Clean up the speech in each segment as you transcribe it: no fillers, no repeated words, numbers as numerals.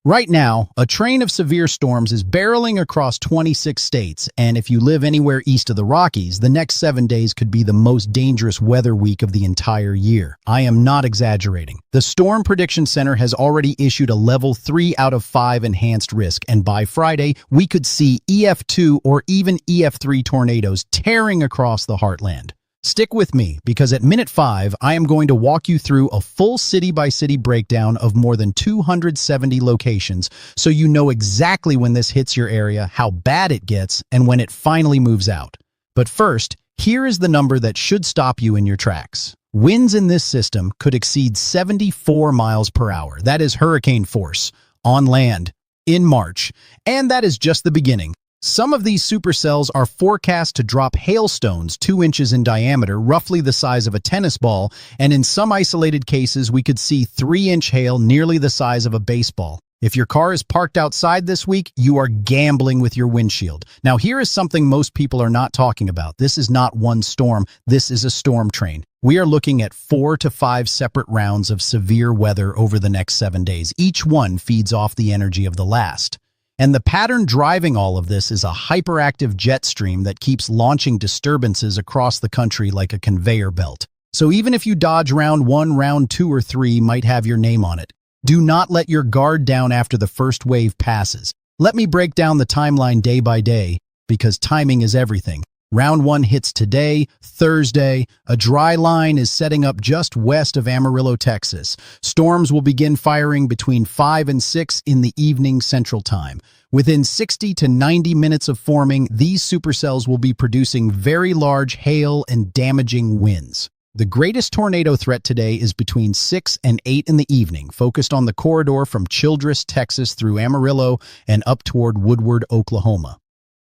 Right now, a train of severe storms is barreling across 26 states, and if you live anywhere east of the Rockies, the next 7 days could be the most dangerous weather week of the entire year. I am not exaggerating. The Storm Prediction Center has already issued a level 3 out of 5 enhanced risk, and by Friday, we could see EF2 or even EF3 tornadoes tearing across the heartland. Stick with me, because at minute 5, I am going to walk you through a full city-by-city breakdown of more than 270 locations, so you know exactly when this hits your area, how bad it gets, and when it finally moves out. But first, here is the number that should stop you in your tracks. Winds in this system could exceed 74 miles per hour. That is hurricane force, on land, in March. And that is just the beginning. Some of these supercells are forecast to drop hailstones 2 inches in diameter, roughly the size of a tennis ball, and in some isolated cases we could see 3-inch hail nearly the size of a baseball. If your car is parked outside this week, you are gambling with your windshield. Now here is something most people are not talking about. This is not one storm, this is a storm train. We are looking at 4 to 5 separate rounds of severe weather over the next 7 days. Each one feeds off the energy of the last. And the pattern driving all of this is a hyperactive jet stream that keeps launching disturbances across the country like a conveyor belt. So even if you dodge round 1, round 2, or 3 might have your name on it. Do not let your guard down after the first wave passes. Let me break down the timeline day by day, because timing is everything. Round 1 hits today, Thursday. A dry line is setting up just west of Amarillo, Texas. Storms will begin firing between 5 and 6 in the evening Central Time. Within 60 to 90 minutes of forming, these supercells will be producing very large hail and damaging winds. The greatest tornado threat today is between 6 and 8 in the evening, focused on the corridor from Childress, Texas through Amarillo and up toward Woodward, Oklahoma.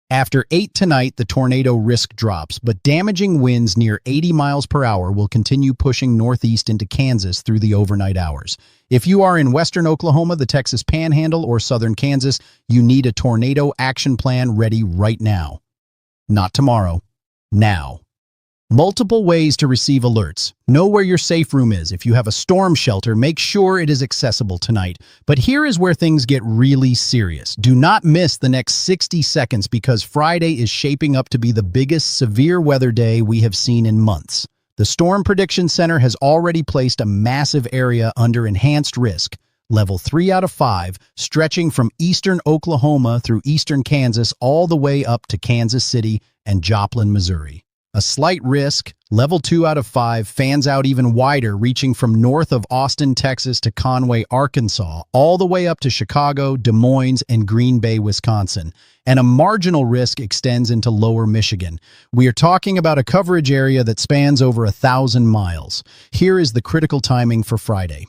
After 8 tonight, the tornado risk drops, but damaging winds near 80 miles per hour will continue pushing northeast into Kansas through the overnight hours. If you are in western Oklahoma, the Texas Panhandle, or southern Kansas, you need a tornado action plan ready right now. Not tomorrow. Now. Multiple ways to receive alerts. Know where your safe room is. If you have a storm shelter, make sure it is accessible tonight. But here is where things get really serious. Do not miss the next 60 seconds because Friday is shaping up to be the biggest severe weather day we have seen in months. The Storm Prediction Center has already placed a massive area under enhanced risk, level 3 out of 5, stretching from eastern Oklahoma through eastern Kansas all the way up to Kansas City and Joplin, Missouri. A slight risk, level 2 out of 5, fans out even wider, reaching from north of Austin, Texas to Conway, Arkansas, all the way up to Chicago, Des Moines, and Green Bay, Wisconsin. And a marginal risk extends into lower Michigan. We are talking about a coverage area that spans over 1,000 miles. Here is the critical timing for Friday.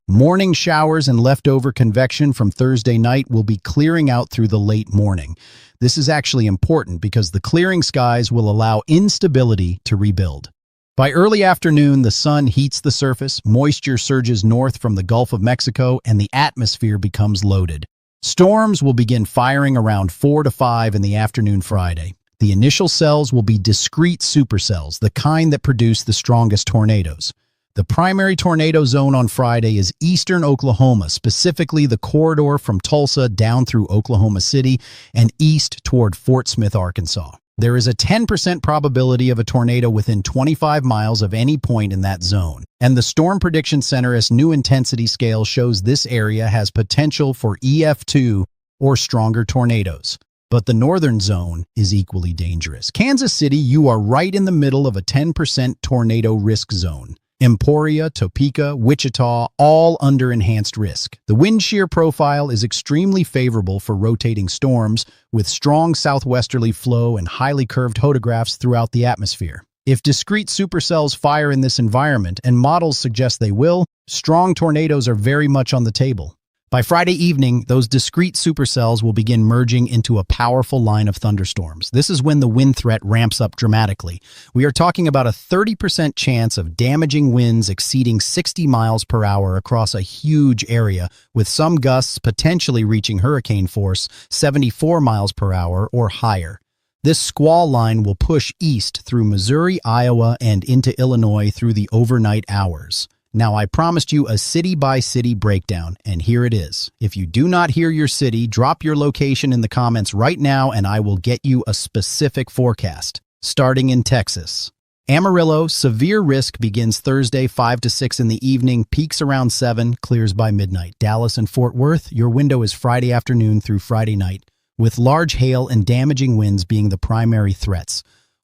Morning showers and leftover convection from Thursday night will be clearing out through the late morning. This is actually important because the clearing skies will allow instability to rebuild. By early afternoon, the sun heats the surface, moisture surges north from the Gulf of Mexico, and the atmosphere becomes loaded. Storms will begin firing around 4 to 5 in the afternoon Friday. The initial cells will be discrete supercells, the kind that produce the strongest tornadoes. The primary tornado zone on Friday is eastern Oklahoma, specifically the corridor from Tulsa down through Oklahoma City and east toward Fort Smith, Arkansas. There is a 10% probability of a tornado within 25 miles of any point in that zone. And the Storm Prediction Center's new intensity scale shows this area has potential for EF2 or stronger tornadoes. But the northern zone is equally dangerous. Kansas City, you are right in the middle of a 10% tornado risk zone. Emporia, Topeka, Wichita, all under enhanced risk. The wind shear profile is extremely favorable for rotating storms, with strong southwesterly flow and highly curved hodographs throughout the atmosphere. If discrete supercells fire in this environment, and models suggest they will, strong tornadoes are very much on the table. By Friday evening, those discrete supercells will begin merging into a powerful line of thunderstorms. This is when the wind threat ramps up dramatically. We are talking about a 30% chance of damaging winds exceeding 60 miles per hour across a huge area, with some gusts potentially reaching hurricane force, 74 miles per hour or higher. This squall line will push east through Missouri, Iowa, and into Illinois through the overnight hours. Now, I promised you a city-by-city breakdown, and here it is. If you do not hear your city, drop your location in the comments right now, and I will get you a specific forecast. Starting in Texas. Amarillo, severe risk begins Thursday 5 to 6 in the evening, peaks around 7, clears by midnight. Dallas and Fort Worth, your window is Friday afternoon through Friday night, with large hail and damaging winds being the primary threats.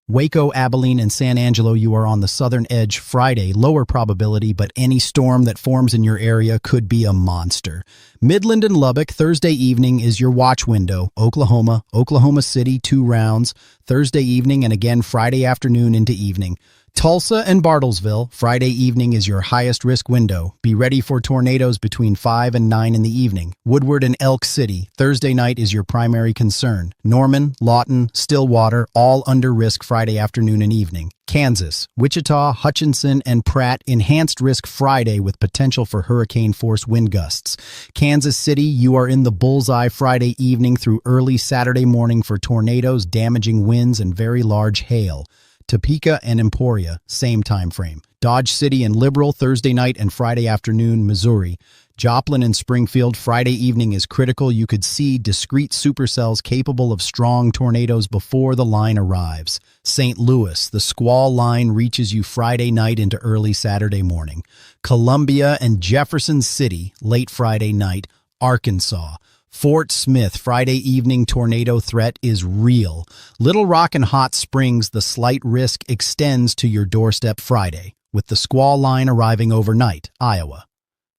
Waco, Abilene, and San Angelo, you are on the southern edge Friday, lower probability, but any storm that forms in your area could be a monster. Midland and Lubbock, Thursday evening is your watch window. Oklahoma, Oklahoma City, 2 rounds, Thursday evening and again Friday afternoon into evening. Tulsa and Bartlesville, Friday evening is your highest risk window. Be ready for tornadoes between 5 and 9 in the evening. Woodward and Elk City, Thursday night is your primary concern. Norman, Lawton, Stillwater, all under risk Friday afternoon and evening. Kansas, Wichita, Hutchinson, and Pratt, enhanced risk Friday with potential for hurricane-force wind gusts. Kansas City, you are in the bullseye Friday evening through early Saturday morning for tornadoes, damaging winds, and very large hail. Topeka and Emporia, same time frame. Dodge City and Liberal, Thursday night and Friday afternoon, Missouri. Joplin and Springfield, Friday evening is critical. You could see discrete supercells capable of strong tornadoes before the line arrives. St. Louis, the squall line reaches you Friday night into early Saturday morning. Columbia and Jefferson City, late Friday night. Arkansas. Fort Smith, Friday evening tornado threat is real. Little Rock and Hot Springs, the slight risk extends to your doorstep Friday, with the squall line arriving overnight, Iowa.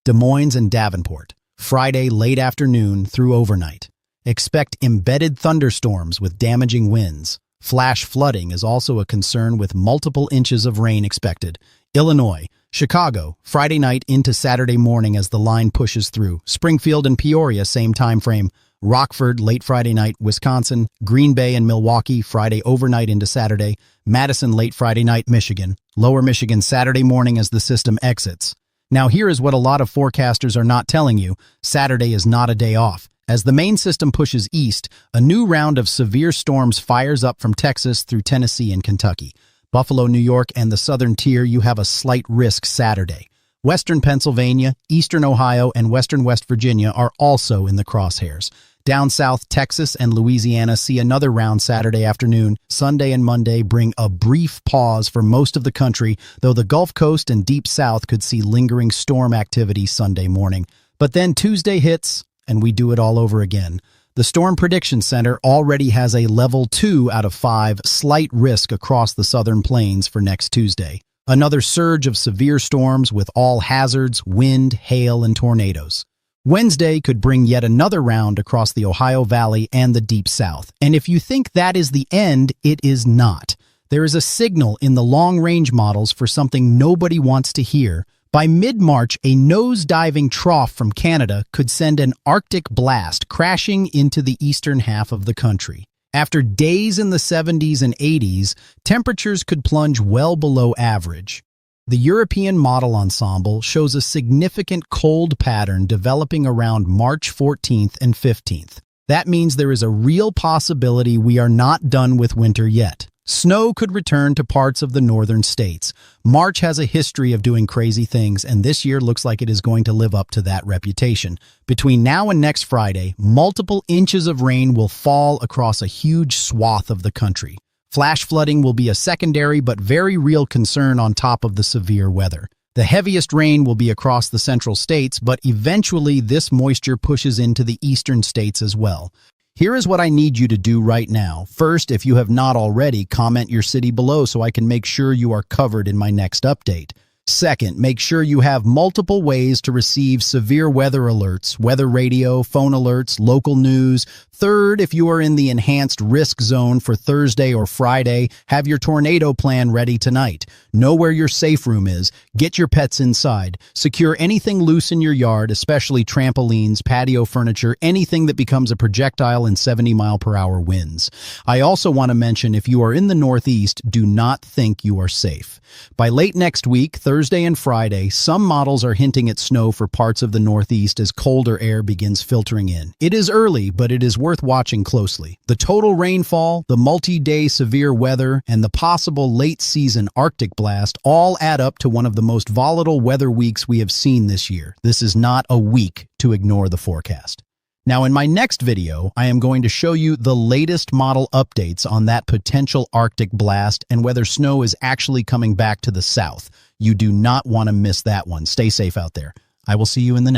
Des Moines and Davenport, Friday late afternoon through overnight. Expect embedded thunderstorms with damaging winds. Flash flooding is also a concern with multiple inches of rain expected. Illinois, Chicago, Friday night into Saturday morning as the line pushes through. Springfield and Peoria, same time frame. Rockford, late Friday night. Wisconsin, Green Bay and Milwaukee, Friday overnight into Saturday. Madison, late Friday night. Michigan, Lower Michigan, Saturday morning as the system exits. Now here is what a lot of forecasters are not telling you. Saturday is not a day off. As the main system pushes east, a new round of severe storms fires up from Texas through Tennessee and Kentucky. Buffalo, New York, and the southern tier, you have a slight risk Saturday. Western Pennsylvania, eastern Ohio, and western West Virginia are also in the crosshairs. Down south, Texas and Louisiana see another round Saturday afternoon. Sunday and Monday bring a brief pause for most of the country, though the Gulf Coast and deep south could see lingering storm activity Sunday morning. But then Tuesday hits, and we do it all over again. The Storm Prediction Center already has a level 2 out of 5 slight risk across the southern plains for next Tuesday. Another surge of severe storms with all hazards, wind, hail, and tornadoes. Wednesday could bring yet another round across the Ohio Valley and the Deep South. And if you think that is the end, it is not. There is a signal in the long-range models for something nobody wants to hear. By mid-March, a nose-diving trough from Canada could send an Arctic blast crashing into the eastern half of the country. After days in the 70s and 80s, temperatures could plunge well below average. The European model ensemble shows a significant cold pattern developing around March 14th and 15th. That means there is a real possibility we are not done with winter yet. Snow could return to parts of the northern states. March has a history of doing crazy things, and this year looks like it is going to live up to that reputation. Between now and next Friday, multiple inches of rain will fall across a huge swath of the country. Flash flooding will be a secondary but very real concern on top of the severe weather. The heaviest rain will be across the central states, but eventually this moisture pushes into the eastern states as well. Here is what I need you to do right now. First, if you have not already, comment your city below so I can make sure you are covered in my next update. Second, make sure you have multiple ways to receive severe weather alerts, weather radio, phone alerts, local news. Third, if you are in the enhanced risk zone for Thursday or Friday, have your tornado plan ready tonight. Know where your safe room is. Get your pets inside. Secure anything loose in your yard, especially trampolines, patio furniture, anything that becomes a projectile in 70-mile-per-hour winds. I also want to mention if you are in the Northeast, do not think you are safe. By late next week, Thursday Thursday and Friday, some models are hinting at snow for parts of the Northeast as colder air begins filtering in. It is early, but it is worth watching closely. The total rainfall, the multi-day severe weather, and the possible late-season Arctic blast all add up to one of the most volatile weather weeks we have seen this year. This is not a week to ignore the forecast. Now, in my next video, I am going to show you the latest model updates on that potential Arctic blast and whether snow is actually coming back to the south. You do not want to miss that one. Stay safe out there. I will see you in the next.